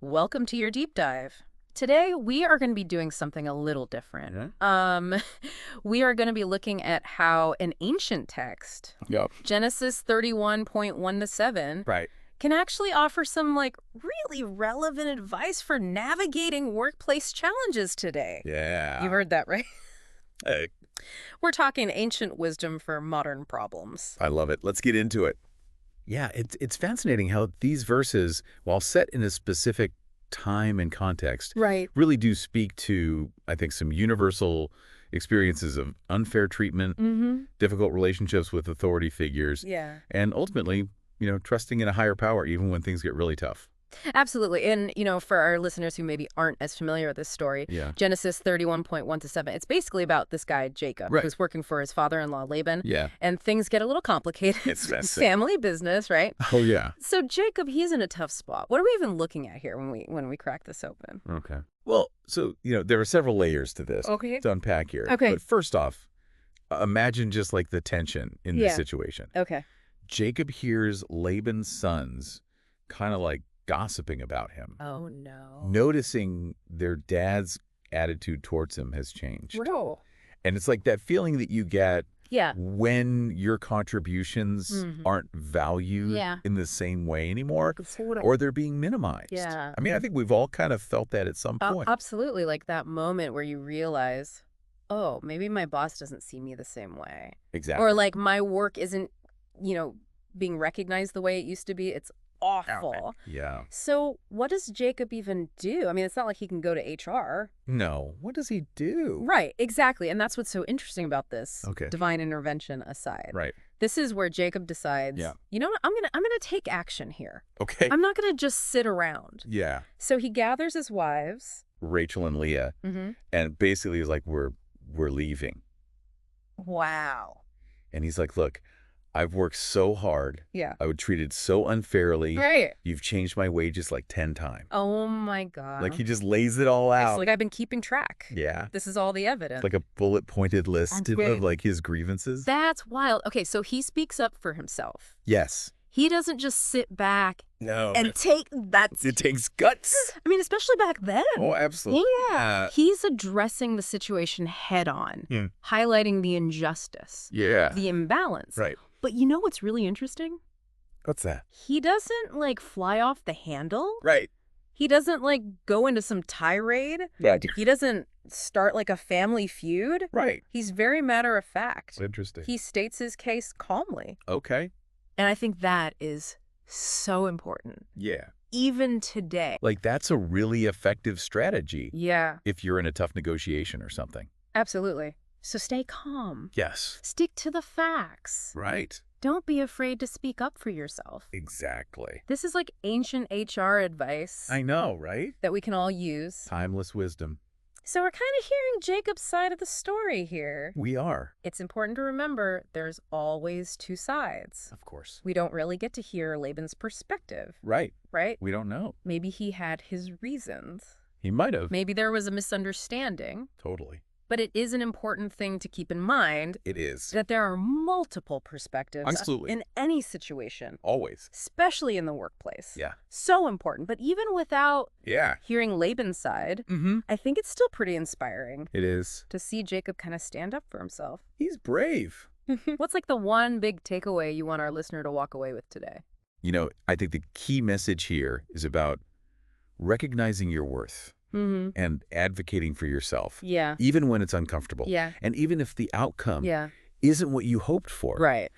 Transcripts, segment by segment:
Welcome to your deep dive. Today, we are going to be doing something a little different. We are going to be looking at how an ancient text, Yep. Genesis 31.1 to 7, Right. can actually offer some really relevant advice for navigating workplace challenges today. Yeah. You heard that, right? Hey, We're talking ancient wisdom for modern problems. I love it. Let's get into it. Yeah, it's fascinating how these verses, while set in a specific time and context, Right. really do speak to, I think, some universal experiences of unfair treatment, Mm-hmm. difficult relationships with authority figures, Yeah. and ultimately, trusting in a higher power even when things get really tough. Absolutely. And, for our listeners who maybe aren't as familiar with this story, Yeah. Genesis 31.1 to 7, it's basically about this guy, Jacob, Right. who's working for his father-in-law, Laban. Yeah. And things get a little complicated. It's messy. Family business, right? Oh, yeah. So Jacob, he's in a tough spot. What are we even looking at here when we crack this open? Okay. Well, so, there are several layers to this Okay. to unpack here. Okay. But first off, imagine just like the tension in this situation. Okay. Jacob hears Laban's sons kind of like gossiping about him, Oh, no. noticing their dad's attitude towards him has changed. Bro. And it's like that feeling that you get Yeah. when your contributions Mhm. aren't valued Yeah. in the same way anymore, Sort of. or they're being minimized. Yeah. I mean, I think we've all kind of felt that at some point. Absolutely. Like that moment where you realize, oh, maybe my boss doesn't see me the same way. Exactly. Or like my work isn't, being recognized the way it used to be. It's awful. Yeah. So what does Jacob even do? I mean, it's not like he can go to HR. No. What does he do? Right, exactly. And that's what's so interesting about this, Okay. divine intervention aside. Right. This is where Jacob decides, Yeah. you know what, I'm gonna take action here. Okay. I'm not gonna just sit around. Yeah. So he gathers his wives. Rachel and Leah, and basically is like, we're leaving. Wow. And he's like, look, I've worked so hard. Yeah. I was treated so unfairly. Right. You've changed my wages like 10 times. Oh my God. Like he just lays it all out. It's like I've been keeping track. Yeah. This is all the evidence. Like a bullet-pointed list Okay. of like his grievances. That's wild. Okay, so he speaks up for himself. Yes. He doesn't just sit back No. and take that. It takes guts. I mean, especially back then. Oh, absolutely. Yeah. He's addressing the situation head on, highlighting the injustice, Yeah. the imbalance. Right. But you know what's really interesting? What's that? He doesn't fly off the handle. Right. He doesn't go into some tirade. Yeah. He doesn't start a family feud. Right. He's very matter of fact. Interesting. He states his case calmly. Okay. And I think that is so important, Yeah. even today. Like that's a really effective strategy Yeah, if you're in a tough negotiation or something. absolutely. So stay calm. Yes. Stick to the facts. Right. Don't be afraid to speak up for yourself. Exactly. This is like ancient HR advice I know, right? that we can all use. Timeless wisdom. So we're kind of hearing Jacob's side of the story here. We are. It's important to remember there's always two sides. Of course. We don't really get to hear Laban's perspective, Right. right? We don't know. Maybe he had his reasons. He might have. Maybe there was a misunderstanding. Totally. But it is an important thing to keep in mind It is. that there are multiple perspectives Absolutely. in any situation, Always. especially in the workplace. Yeah. So important. But even without Yeah. hearing Laban's side, Mm-hmm. I think it's still pretty inspiring It is. to see Jacob kind of stand up for himself. He's brave. What's the one big takeaway you want our listener to walk away with today? I think the key message here is about recognizing your worth Mm-hmm. and advocating for yourself, Yeah. even when it's uncomfortable. Yeah. And even if the outcome Yeah. isn't what you hoped for. Right.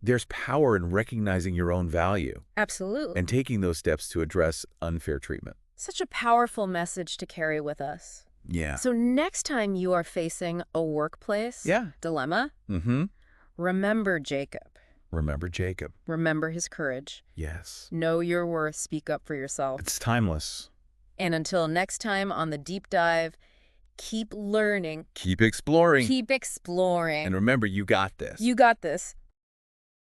There's power in recognizing your own value Absolutely. and taking those steps to address unfair treatment. Such a powerful message to carry with us. Yeah. So next time you are facing a workplace dilemma, Mm-hmm. remember Jacob. Remember Jacob. Remember his courage. Yes. Know your worth. Speak up for yourself. It's timeless. And until next time on the deep dive, keep learning. Keep exploring. Keep exploring. And remember, you got this. You got this.